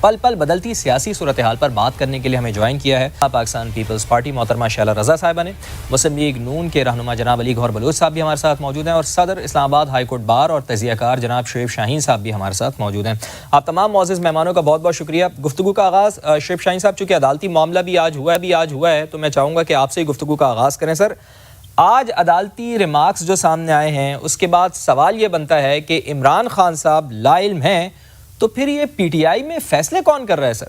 پل پل بدلتی سیاسی صورتحال پر بات کرنے کے لیے ہمیں جوائن کیا ہے پاکستان پیپلز پارٹی محترمہ شیلا رضا صاحبہ نے، مسلم لیگ نون کے رہنما جناب علی گوہر بلوچ صاحب بھی ہمارے ساتھ موجود ہیں، اور صدر اسلام آباد ہائی کورٹ بار اور تجزیہ کار جناب شعیب شاہین صاحب بھی ہمارے ساتھ موجود ہیں۔ آپ تمام معزز مہمانوں کا بہت بہت شکریہ۔ گفتگو کا آغاز شعیب شاہین صاحب، چونکہ عدالتی معاملہ بھی آج ہوا ہے تو میں چاہوں گا کہ آپ سے ہی گفتگو کا آغاز کریں۔ سر، آج عدالتی ریمارکس جو سامنے آئے ہیں اس کے بعد سوال یہ بنتا ہے کہ عمران خان صاحب لا علم ہیں تو پھر یہ پی ٹی آئی میں فیصلے کون کر رہا ہے؟ سر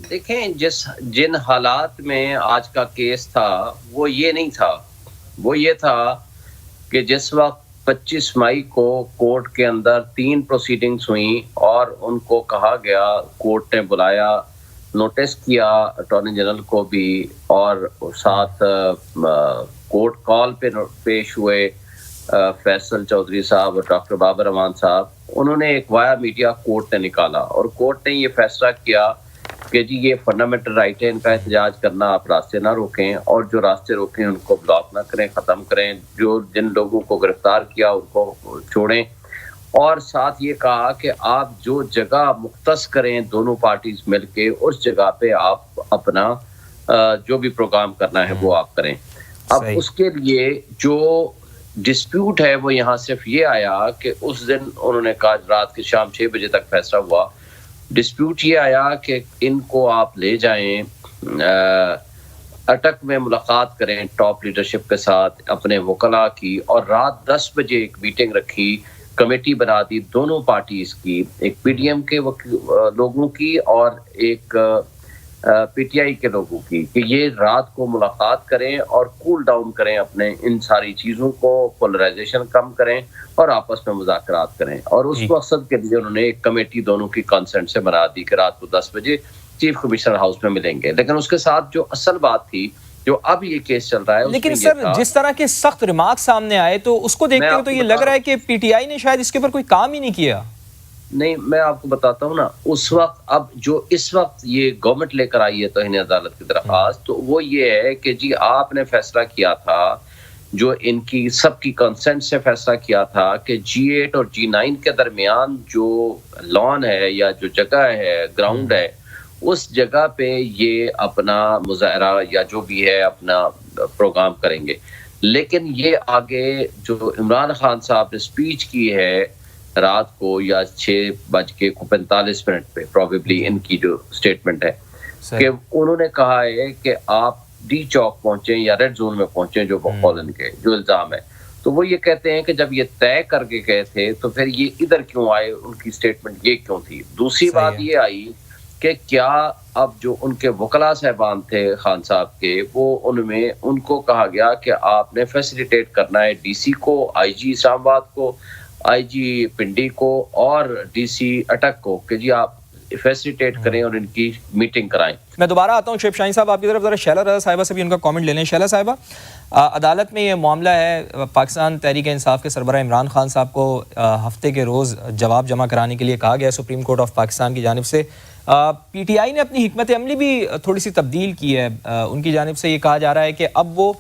دیکھیں، جن حالات میں آج کا کیس تھا وہ یہ نہیں تھا، وہ یہ تھا کہ جس وقت 25 مئی کو کورٹ کے اندر 3 پروسیڈنگز ہوئیں اور ان کو کہا گیا، کورٹ نے بلایا، نوٹس کیا اٹارنی جنرل کو بھی، اور ساتھ کورٹ کال پہ پیش ہوئے فیصل چودھری صاحب اور ڈاکٹر بابر امان صاحب، انہوں نے ایک وایا میڈیا کورٹ نے نکالا اور کورٹ نے یہ فیصلہ کیا کہ جی یہ فنڈامنٹل رائٹ ہے، ان کا احتجاج کرنا، آپ راستے نہ روکیں، اور جو راستے روکیں ان کو بلاک نہ کریں، ختم کریں، جن لوگوں کو گرفتار کیا ان کو چھوڑیں، اور ساتھ یہ کہا کہ آپ جو جگہ مختص کریں دونوں پارٹیز مل کے، اس جگہ پہ آپ اپنا جو بھی پروگرام کرنا ہے وہ آپ کریں۔ اب اس کے لیے جو ڈسپیوٹ ہے وہ یہاں صرف یہ آیا کہ اس دن انہوں نے کہا رات کے شام 6 بجے تک فیصلہ ہوا، ڈسپیوٹ یہ آیا کہ ان کو آپ لے جائیں اٹک میں ملاقات کریں ٹاپ لیڈرشپ کے ساتھ اپنے وکلاء کی، اور رات 10 بجے ایک میٹنگ رکھی، کمیٹی بنا دی دونوں پارٹیز کی، ایک پی ڈی ایم کے لوگوں کی اور ایک پی ٹی آئی کے لوگوں کی، کہ یہ رات کو ملاقات کریں اور کول ڈاؤن کریں اپنے ان ساری چیزوں کو، پولرائزیشن کم کریں اور آپس میں مذاکرات کریں، اور اس مقصد کے لیے انہوں نے ایک کمیٹی دونوں کی کنسنٹ سے بنا دی کہ رات کو 10 بجے چیف کمشنر ہاؤس میں ملیں گے۔ لیکن اس کے ساتھ جو اصل بات تھی، جو اب یہ کیس چل رہا ہے، لیکن سر جس طرح کے سخت ریمارکس سامنے آئے تو اس کو دیکھتے ہوئے تو یہ لگ رہا ہے کہ پی ٹی آئی نے شاید اس کے اوپر کوئی کام ہی نہیں کیا۔ نہیں، میں آپ کو بتاتا ہوں نا، اس وقت اب جو اس وقت یہ گورنمنٹ لے کر آئی ہے توہین عدالت کی درخواست، تو وہ یہ ہے کہ جی آپ نے فیصلہ کیا تھا، جو ان کی سب کی کنسنٹ سے فیصلہ کیا تھا کہ G8 اور G9 کے درمیان جو لان ہے یا جو جگہ ہے، گراؤنڈ ہے، اس جگہ پہ یہ اپنا مظاہرہ یا جو بھی ہے اپنا پروگرام کریں گے۔ لیکن یہ آگے جو عمران خان صاحب نے سپیچ کی ہے رات کو یا 6:45 پہ پروبیبلی ان کی جو سٹیٹمنٹ ہے کہ انہوں نے کہا ہے کہ آپ ڈی چوک پہنچیں یا ریڈ زون میں پہنچیں، جو ان کے جو الزام ہے، تو وہ یہ کہتے ہیں کہ جب یہ طے کر کے گئے تھے تو پھر یہ ادھر کیوں آئے، ان کی سٹیٹمنٹ یہ کیوں تھی۔ دوسری بات یہ آئی کہ کیا اب جو ان کے وکلاء صاحبان تھے خان صاحب کے، وہ ان کو کہا گیا کہ آپ نے فیسیلیٹیٹ کرنا ہے ڈی سی کو، آئی جی اسلام آباد کو، آئی جی پنڈی کو اور ڈی سی اٹک کو، کہ جی آپ فیسیلیٹیٹ کریں اور ان کی میٹنگ کرائیں۔ میں دوبارہ آتا ہوں شعیب شاہین صاحب آپ کی طرف، ذرا شیلا رضا صاحبہ سے بھی ان کا کامنٹ لے لیں۔ شیلا صاحبہ، عدالت میں یہ معاملہ ہے، پاکستان تحریک انصاف کے سربراہ عمران خان صاحب کو ہفتے کے روز جواب جمع کرانے کے لیے کہا گیا سپریم کورٹ آف پاکستان کی جانب سے۔ پی ٹی آئی نے اپنی حکمت عملی بھی تھوڑی سی تبدیل کی ہے، ان کی جانب سے یہ کہا جا رہا ہے کہ اب وہ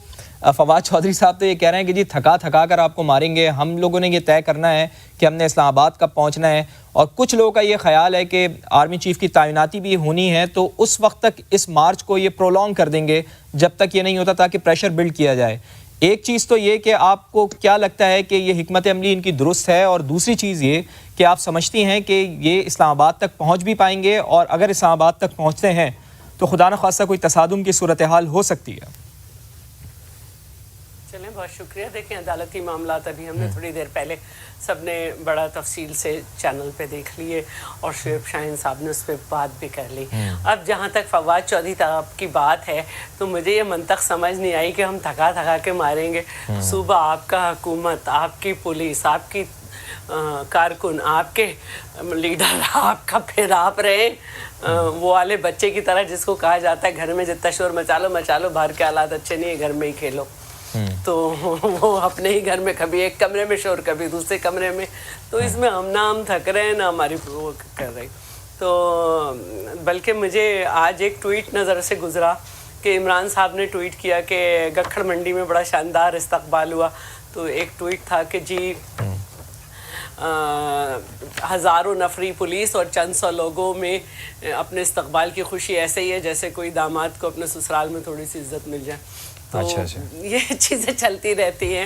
فواد چودھری صاحب تو یہ کہہ رہے ہیں کہ جی تھکا کر آپ کو ماریں گے، ہم لوگوں نے یہ طے کرنا ہے کہ ہم نے اسلام آباد کب پہنچنا ہے، اور کچھ لوگوں کا یہ خیال ہے کہ آرمی چیف کی تعیناتی بھی ہونی ہے، تو اس وقت تک اس مارچ کو یہ پرولونگ کر دیں گے جب تک یہ نہیں ہوتا، تاکہ پریشر بلڈ کیا جائے۔ ایک چیز تو یہ کہ آپ کو کیا لگتا ہے کہ یہ حکمت عملی ان کی درست ہے، اور دوسری چیز یہ کہ آپ سمجھتی ہیں کہ یہ اسلام آباد تک پہنچ بھی پائیں گے، اور اگر اسلام آباد تک پہنچتے ہیں تو خدا نخواستہ کوئی تصادم کی صورتحال ہو سکتی ہے؟ چلیں، بہت شکریہ۔ دیکھیں، عدالتی معاملات ابھی ہم نے تھوڑی دیر پہلے سب نے بڑا تفصیل سے چینل پہ دیکھ لیے، اور شعیب شاہین صاحب نے اس پہ بات بھی کر لی۔ اب جہاں تک فواد چودھری صاحب کی بات ہے تو مجھے یہ منطق سمجھ نہیں آئی کہ ہم تھکا کے ماریں گے۔ صوبہ آپ کا حکومت، آپ کی پولیس، آپ کی کارکن، آپ کے لیڈر، آپ کا پھر آپ رہے وہ والے بچے کی طرح جس کو کہا جاتا ہے گھر میں جتنا شور مچا لو، باہر کے حالات اچھے نہیں ہے، گھر میں ہی کھیلو۔ تو وہ اپنے ہی گھر میں کبھی ایک کمرے میں شور، کبھی دوسرے کمرے میں، تو اس میں ہم تھک رہے ہیں نہ ہماری وہ کر رہے۔ تو بلکہ مجھے آج ایک ٹویٹ نظر سے گزرا کہ عمران صاحب نے ٹویٹ کیا کہ گکھڑ منڈی میں بڑا شاندار استقبال ہوا، تو ایک ٹویٹ تھا کہ جی हज़ारों नफरी पुलिस और चंद सौ लोगों में अपने इस्तकबाल की खुशी ऐसे ही है जैसे कोई दामाद को अपने ससुराल में थोड़ी सी इज्जत मिल जाए। तो अच्छा। ये चीज़ें चलती रहती हैं।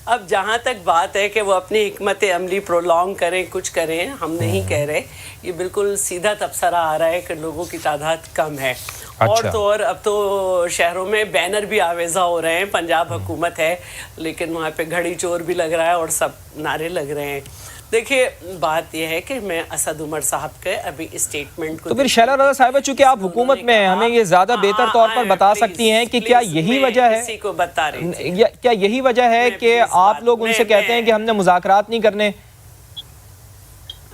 अब जहाँ तक बात है कि वो अपनी हिकमत अमली प्रोलॉन्ग करें, कुछ करें, हम नहीं कह रहे, ये बिल्कुल सीधा तबसरा आ रहा है कि लोगों की तादाद कम है। और तो और अब तो शहरों में बैनर भी आवेज़ा हो रहे हैं, पंजाब हुकूमत है लेकिन वहाँ पे घड़ी चोर भी लग रहा है और सब नारे लग रहे हैं। देखिए बात यह है कि मैं असद उमर साहब के अभी स्टेटमेंट को, तो फिर शैला रज़ा साहिबा चूंकि आप हुकूमत में हैं, हमें ये ज़्यादा बेहतर तौर पर बता सकती हैं कि क्या यही वजह है, किसी को बता रही क्या यही वजह है कि आप लोग उनसे कहते हैं कि हमने मुज़ाकरात नहीं करने?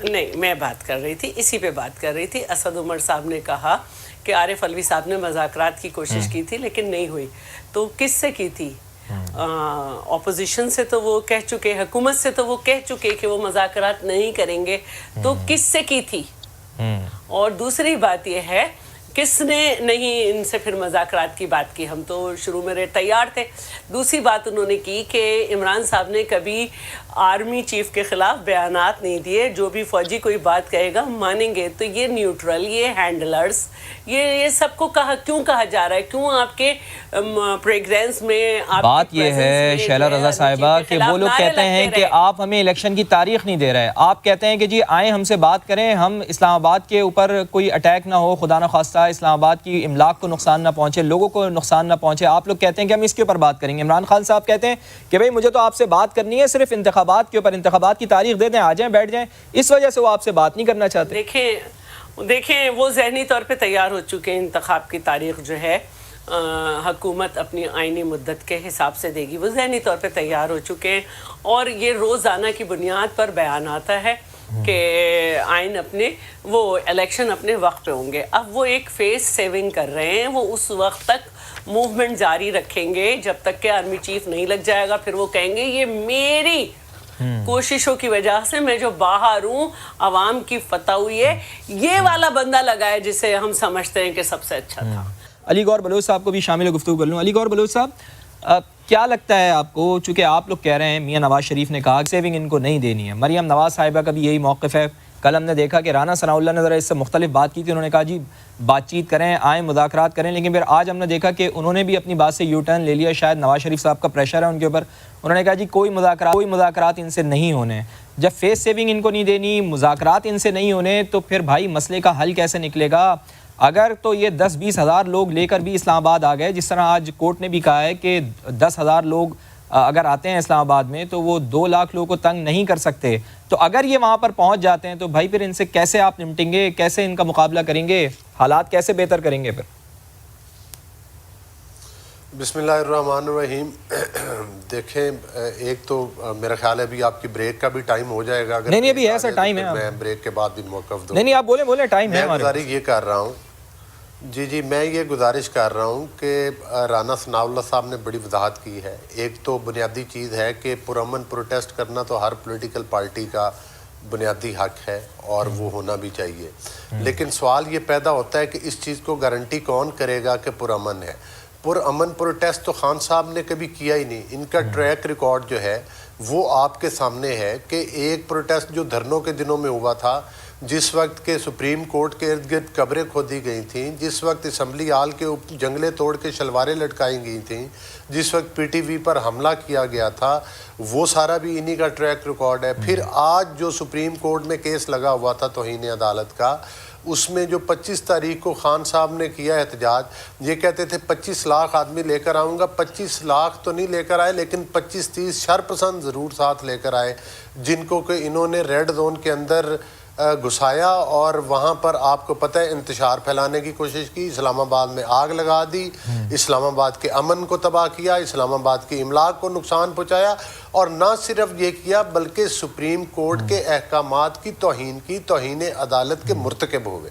नहीं, मैं बात कर रही थी, इसी पे बात कर रही थी। असद उमर साहब ने कहा कि आरिफ अलवी साहब ने मुज़ाकरात की कोशिश की थी लेकिन नहीं हुई। तो किससे की थी? ऑपोजिशन से तो वो कह चुके, हुकूमत से तो वो कह चुके कि वो मुज़ाकरात नहीं करेंगे, तो किससे की थी? और दूसरी बात ये है किसने नहीं इनसे फिर मुज़ाकरात की बात की? हम तो शुरू में तैयार थे। दूसरी बात उन्होंने की कि इमरान साहब ने कभी आर्मी चीफ के ख़िलाफ़ बयानात नहीं दिए, जो भी फ़ौजी कोई बात कहेगा मानेंगे। तो ये न्यूट्रल, ये हैंडलर्स, ये सबको क्यों कहा जा रहा है? क्यों आपके प्रेगनेंस में बात ये है शैला रज़ा साहिबा कि वो लोग कहते हैं कि आप हमें इलेक्शन की तारीख नहीं दे रहे। आप कहते हैं कि जी आए हमसे बात करें, हम इस्लामाबाद के ऊपर कोई अटैक ना हो, खुदा न खास्ता इस्लामाबाद की इमलाक को नुकसान ना पहुंचे, लोगों को नुकसान ना पहुंचे। आप लोग कहते हैं कि हम इसके ऊपर बात करेंगे। इमरान खान साहब कहते हैं कि भाई मुझे तो आपसे बात करनी है सिर्फ इंतखाबात के ऊपर, इंतखाबात की तारीख दे दें, आ जाएं, बैठ जाएं। इस वजह से वो आपसे बात नहीं करना चाहते। देखें वो ज़हनी तौर पे तैयार हो चुके हैं। इंतखाब की तारीख जो है हुकूमत अपनी आइनी मुद्दत के हिसाब से देगी, वो ज़हनी तौर पे तैयार हो चुके हैं। और ये रोज़ाना की बुनियाद पर बयान आता है कि आइन अपने वो इलेक्शन अपने वक्त पे होंगे। अब वो एक फेस सेविंग कर रहे हैं, वो उस वक्त तक मूवमेंट जारी रखेंगे जब तक कि आर्मी चीफ नहीं लग जाएगा। फिर वो कहेंगे ये मेरी कोशिशों की वजह से मैं जो बाहर हूँ, आवाम की फतह हुई है, ये वाला बंदा लगा है जिसे हम समझते हैं कि सबसे अच्छा था। अली गौर बलोच साहब को भी शामिल गुफ्तगू कर लूँ। अली गौर बलोच साहब, क्या लगता है आपको, चूँकि आप लोग कह रहे हैं मियाँ नवाज शरीफ ने कहा कि सेविंग इनको नहीं देनी है, मरियम नवाज साहिबा का भी यही मौक़िफ़ है। कल हमने देखा कि राना सनाउल्लाह ने ज़रा इससे मुख्तलिफ बात की थी, उन्होंने कहा जी बातचीत करें, आएँ, मुज़ाकरात करें। लेकिन फिर आज हमने देखा कि उन्होंने भी अपनी बात से यू टर्न ले लिया, शायद नवाज शरीफ साहब का प्रेशर है उनके ऊपर। उन्होंने कहा जी कोई मुज़ाकरात इनसे नहीं होने। जब फेस सेविंग इनको नहीं देनी, मुज़ाकरात इनसे नहीं होने, तो फिर भाई मसले का हल कैसे निकलेगा? अगर तो ये 10-20 हज़ार लोग लेकर भी इस्लामाबाद आ गए, जिस तरह आज कोर्ट ने भी कहा है कि 10,000 लोग अगर आते हैं इस्लामाबाद में तो वो 2 लाख लोगों को तंग नहीं कर सकते। तो अगर ये वहाँ पर पहुँच जाते हैं तो भाई फिर इनसे कैसे आप निपटेंगे, कैसे इनका मुकाबला करेंगे, हालात कैसे बेहतर करेंगे फिर? बिस्मिल्लाहिर्रहमानिर्रहीम। देखें, एक तो मेरा ख्याल है अभी आपकी ब्रेक का भी टाइम हो जाएगा। अगर नहीं अभी ऐसा टाइम है, मैं ब्रेक के बाद भी मौक़िफ़ दूँ। नहीं आप बोले टाइम है। मैं गुजारिश ये कर रहा हूँ जी मैं ये गुजारिश कर रहा हूँ कि राना सनाउल्लाह साहब ने बड़ी वजाहत की है। एक तो बुनियादी चीज़ है कि पुरअमन प्रोटेस्ट करना तो हर पॉलिटिकल पार्टी का बुनियादी हक है और वो होना भी चाहिए। लेकिन सवाल ये पैदा होता है कि इस चीज़ को गारंटी कौन करेगा कि पुरअमन है। पुरअमन प्रोटेस्ट तो खान साहब ने कभी किया ही नहीं। इनका ट्रैक रिकॉर्ड जो है वो आपके सामने है कि एक प्रोटेस्ट जो धरनों के दिनों में हुआ था, जिस वक्त के सुप्रीम कोर्ट के इर्द गिर्द कब्रें खोदी गई थीं, जिस वक्त असम्बली हाल के जंगलें तोड़ के शलवारें लटकाई गई थीं, जिस वक्त पीटीवी पर हमला किया गया था, वो सारा भी इन्हीं का ट्रैक रिकॉर्ड है। फिर आज जो सुप्रीम कोर्ट में केस लगा हुआ था तौहीन अदालत का, उसमें जो 25 तारीख को खान साहब ने किया एहतजाज, ये कहते थे 25 लाख आदमी लेकर आऊँगा। 25 लाख तो नहीं लेकर आए, लेकिन 25-30 शरपसंद ज़रूर साथ लेकर आए, जिनको कि इन्होंने रेड जोन के अंदर घुसाया और वहाँ पर आपको पता है इंतशार फैलाने की कोशिश की, इस्लामाबाद में आग लगा दी, इस्लामाबाद के अमन को तबाह किया, इस्लामाबाद की इमलाक को नुकसान पहुँचाया। और ना सिर्फ ये किया बल्कि सुप्रीम कोर्ट के अहकामात की तौहीन की, तौहीन अदालत के मुर्तकब हुए।